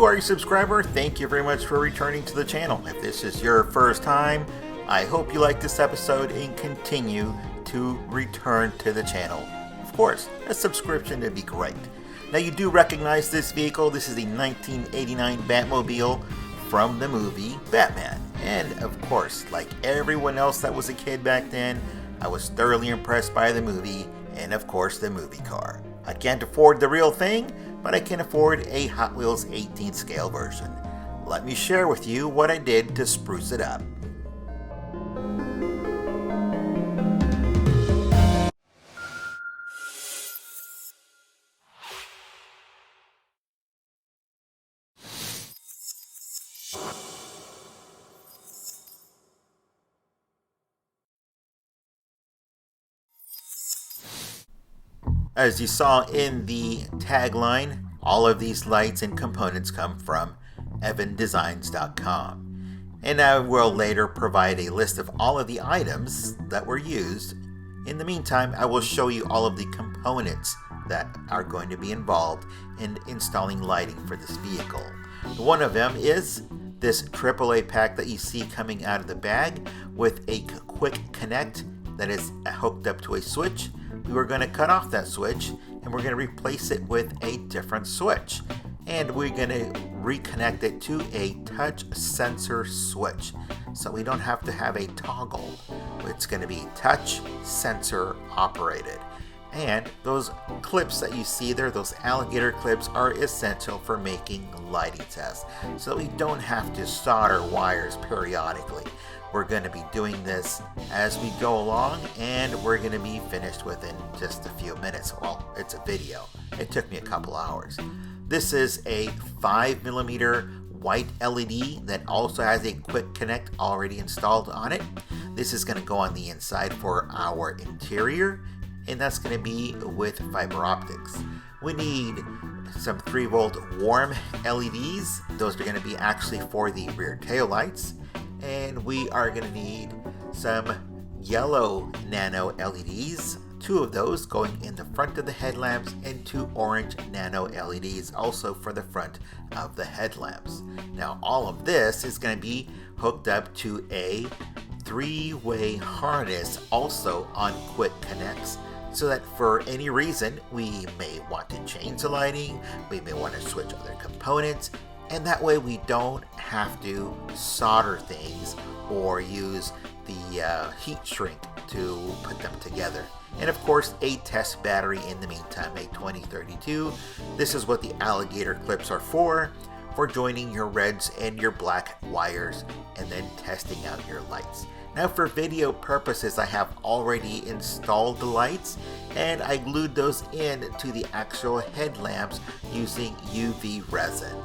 are a subscriber, thank you very much for returning to the channel. If this is your first time, I hope you like this episode and continue to return to the channel. Of course, a subscription would be great. Now you do recognize this vehicle. This is a 1989 Batmobile from the movie Batman. And of course, like everyone else that was a kid back then, I was thoroughly impressed by the movie and of course the movie car. I can't afford the real thing, but I can afford a Hot Wheels 18th scale version. Let me share with you what I did to spruce it up. As you saw in the tagline, all of these lights and components come from evandesigns.com. And I will later provide a list of all of the items that were used. In the meantime, I will show you all of the components that are going to be involved in installing lighting for this vehicle. One of them is this AAA pack that you see coming out of the bag with a quick connect that is hooked up to a switch. We were going to cut off that switch and we're going to replace it with a different switch. And we're going to reconnect it to a touch sensor switch. So we don't have to have a toggle. It's going to be touch sensor operated. And those clips that you see there, those alligator clips, are essential for making lighting tests. So that we don't have to solder wires periodically. We're going to be doing this as we go along, and we're going to be finished within just a few minutes. Well, it's a video. It took me a couple hours. This is a 5mm white LED that also has a quick connect already installed on it. This is going to go on the inside for our interior, and that's going to be with fiber optics. We need some 3-volt warm LEDs. Those are going to be actually for the rear tail lights. And we are going to need some yellow nano LEDs, 2 of those going in the front of the headlamps, and 2 orange nano LEDs also for the front of the headlamps. Now all of this is going to be hooked up to a 3-way harness also on quick connects, so that for any reason we may want to change the lighting, we may want to switch other components, and that way we don't have to solder things or use the heat shrink to put them together. And of course, a test battery in the meantime, a 2032. This is what the alligator clips are for joining your reds and your black wires and then testing out your lights. Now for video purposes, I have already installed the lights and I glued those in to the actual headlamps using UV resin.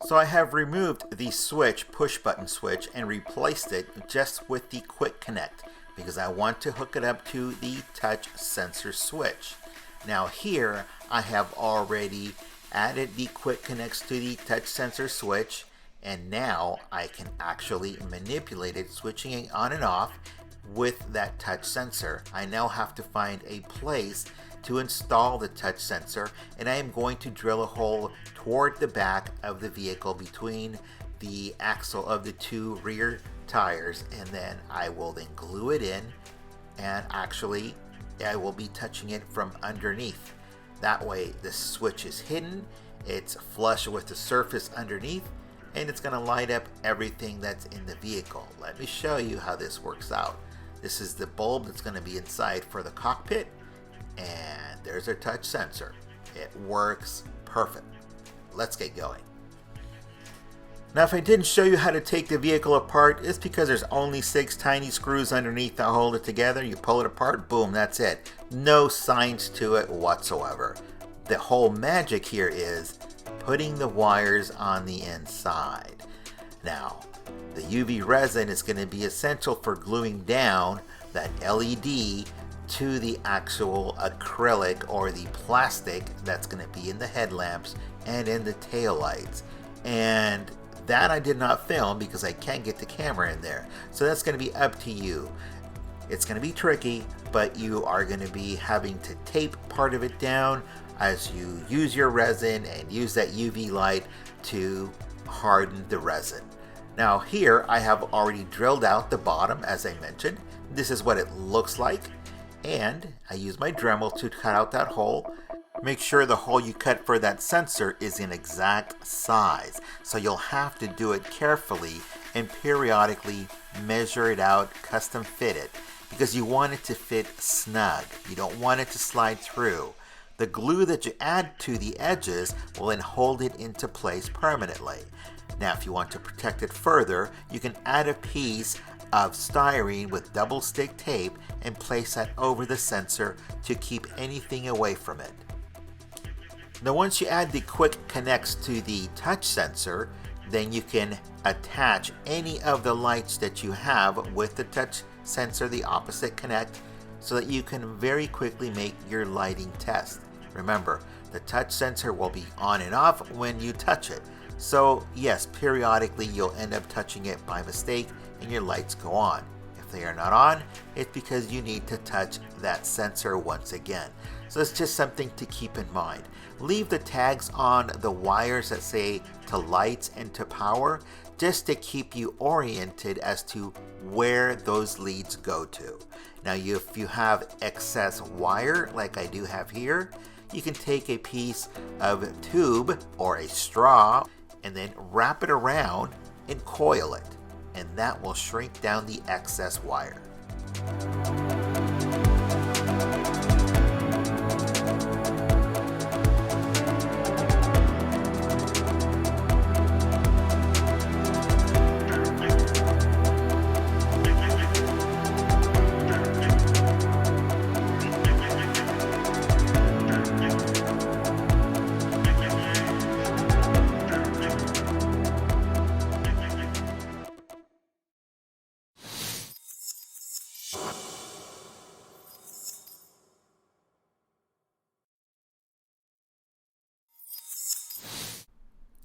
So I have removed the switch, push button switch, and replaced it just with the quick connect because I want to hook it up to the touch sensor switch. Now here I have already added the quick connects to the touch sensor switch, and now I can actually manipulate it, switching it on and off with that touch sensor. I now have to find a place to install the touch sensor, and I am going to drill a hole toward the back of the vehicle between the axle of the 2 rear tires, and then I will then glue it in, and actually I will be touching it from underneath. That way the switch is hidden, it's flush with the surface underneath, and it's going to light up everything that's in the vehicle. Let me show you how this works out. This is the bulb that's going to be inside for the cockpit, and there's our touch sensor. It works perfect. Let's get going. Now if I didn't show you how to take the vehicle apart, it's because there's only 6 tiny screws underneath that hold it together. You pull it apart, boom, that's it. No science to it whatsoever. The whole magic here is putting the wires on the inside. Now, the UV resin is going to be essential for gluing down that LED to the actual acrylic or the plastic that's going to be in the headlamps and in the tail lights. And That I did not film because I can't get the camera in there. So that's going to be up to you. It's going to be tricky, but you are going to be having to tape part of it down as you use your resin and use that UV light to harden the resin. Now here I have already drilled out the bottom, as I mentioned. This is what it looks like, and I use my Dremel to cut out that hole. Make sure the hole you cut for that sensor is in exact size, so you'll have to do it carefully and periodically measure it out, custom fit it, because you want it to fit snug. You don't want it to slide through. The glue that you add to the edges will then hold it into place permanently. Now if you want to protect it further, you can add a piece of styrene with double stick tape and place that over the sensor to keep anything away from it. Now once you add the quick connects to the touch sensor, then you can attach any of the lights that you have with the touch sensor, the opposite connect, so that you can very quickly make your lighting test. Remember, the touch sensor will be on and off when you touch it. So yes, periodically you'll end up touching it by mistake and your lights go on. If they are not on, it's because you need to touch that sensor once again. So it's just something to keep in mind. Leave the tags on the wires that say to lights and to power, just to keep you oriented as to where those leads go to. Now if you have excess wire like I do have here, you can take a piece of tube or a straw and then wrap it around and coil it, and that will shrink down the excess wire.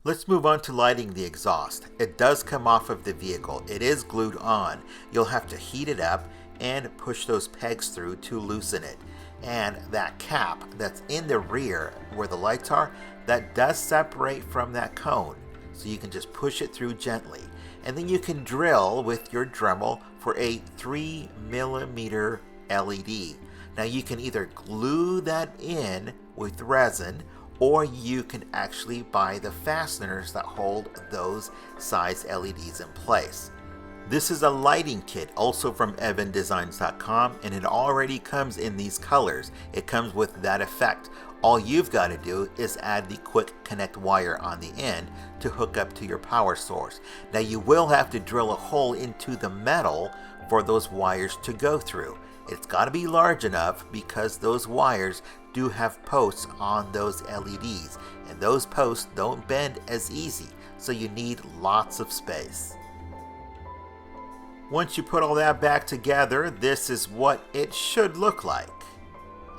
Let's move on to lighting the exhaust. It does come off of the vehicle. It is glued on. You'll have to heat it up and push those pegs through to loosen it. And that cap that's in the rear where the lights are, that does separate from that cone. So you can just push it through gently. And then you can drill with your Dremel for a 3mm LED. Now you can either glue that in with resin, or you can actually buy the fasteners that hold those size LEDs in place. This is a lighting kit also from evandesigns.com, and it already comes in these colors. It comes with that effect. All you've got to do is add the quick connect wire on the end to hook up to your power source. Now you will have to drill a hole into the metal for those wires to go through. It's got to be large enough because those wires do have posts on those LEDs, and those posts don't bend as easy, so you need lots of space. Once you put all that back together, this is what it should look like.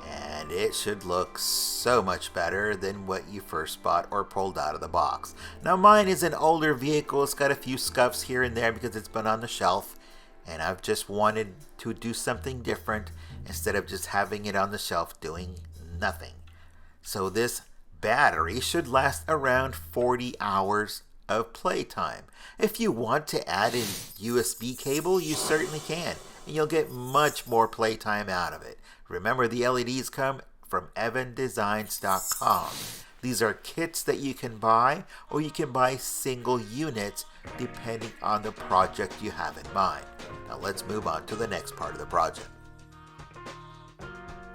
And it should look so much better than what you first bought or pulled out of the box. Now mine is an older vehicle. It's got a few scuffs here and there because it's been on the shelf, and I've just wanted to do something different instead of just having it on the shelf doing nothing. So this battery should last around 40 hours of playtime. If you want to add in USB cable, you certainly can, and you'll get much more playtime out of it. Remember, the LEDs come from evandesigns.com. These are kits that you can buy, or you can buy single units depending on the project you have in mind. Now let's move on to the next part of the project.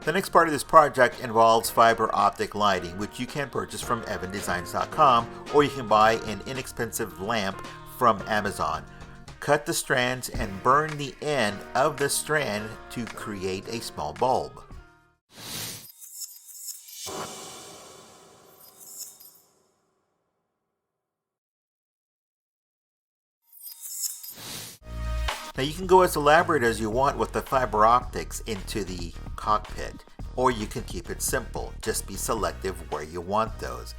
The next part of this project involves fiber optic lighting, which you can purchase from evandesigns.com, or you can buy an inexpensive lamp from Amazon. Cut the strands and burn the end of the strand to create a small bulb. Now you can go as elaborate as you want with the fiber optics into the cockpit, or you can keep it simple. Just be selective where you want those.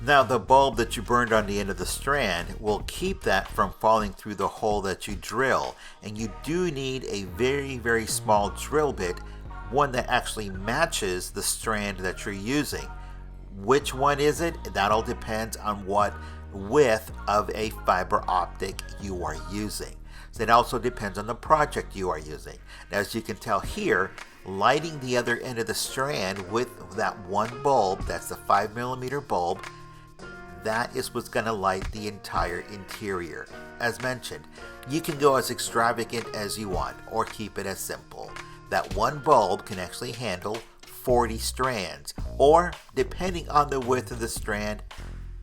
Now the bulb that you burned on the end of the strand will keep that from falling through the hole that you drill, and you do need a very small drill bit, one that actually matches the strand that you're using. Which one is it? That all depends on what width of a fiber optic you are using. So it also depends on the project you are using. Now, as you can tell here, lighting the other end of the strand with that one bulb, that's the 5mm bulb, that is what's going to light the entire interior. As mentioned, you can go as extravagant as you want or keep it as simple. That one bulb can actually handle 40 strands, or depending on the width of the strand,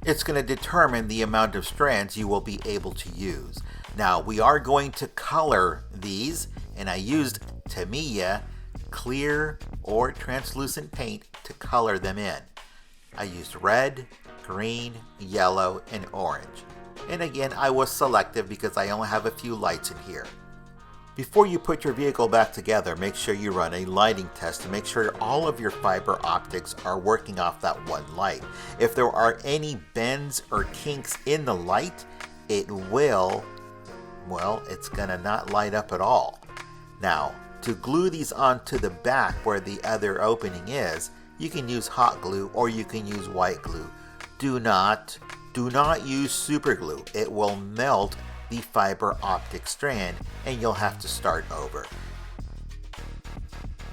it's going to determine the amount of strands you will be able to use. Now, we are going to color these, and I used Tamiya clear or translucent paint to color them in. I used red, green, yellow, and orange. And again, I was selective because I only have a few lights in here. Before you put your vehicle back together, make sure you run a lighting test to make sure all of your fiber optics are working off that one light. If there are any bends or kinks in the light, it will, well, it's gonna not light up at all. Now, to glue these onto the back where the other opening is, you can use hot glue or you can use white glue. Do not use super glue. It will melt the fiber optic strand and you'll have to start over.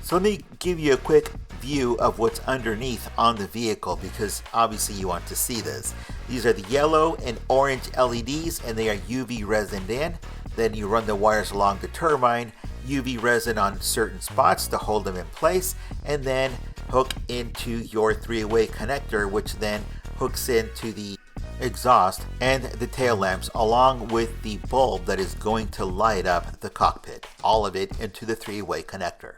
So let me give you a quick view of what's underneath on the vehicle, because obviously you want to see this. These are the yellow and orange LEDs, and they are UV resined in. Then you run the wires along the turbine, UV resin on certain spots to hold them in place, and then hook into your three-way connector, which then hooks into the exhaust and the tail lamps, along with the bulb that is going to light up the cockpit. All of it into the three-way connector.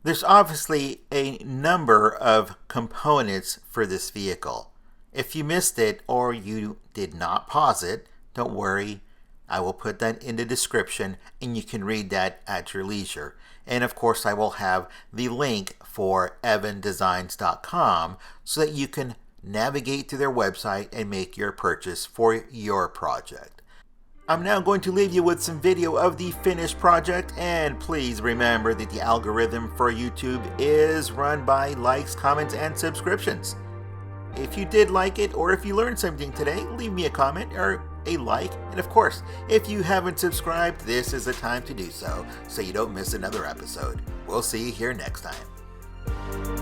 There's obviously a number of components for this vehicle. If you missed it or you did not pause it, don't worry. I will put that in the description and you can read that at your leisure. And of course, I will have the link for evandesigns.com so that you can navigate to their website and make your purchase for your project. I'm now going to leave you with some video of the finished project, and please remember that the algorithm for YouTube is run by likes, comments, and subscriptions. If you did like it, or if you learned something today, leave me a comment or a like, and of course, if you haven't subscribed, this is the time to do so you don't miss another episode. We'll see you here next time.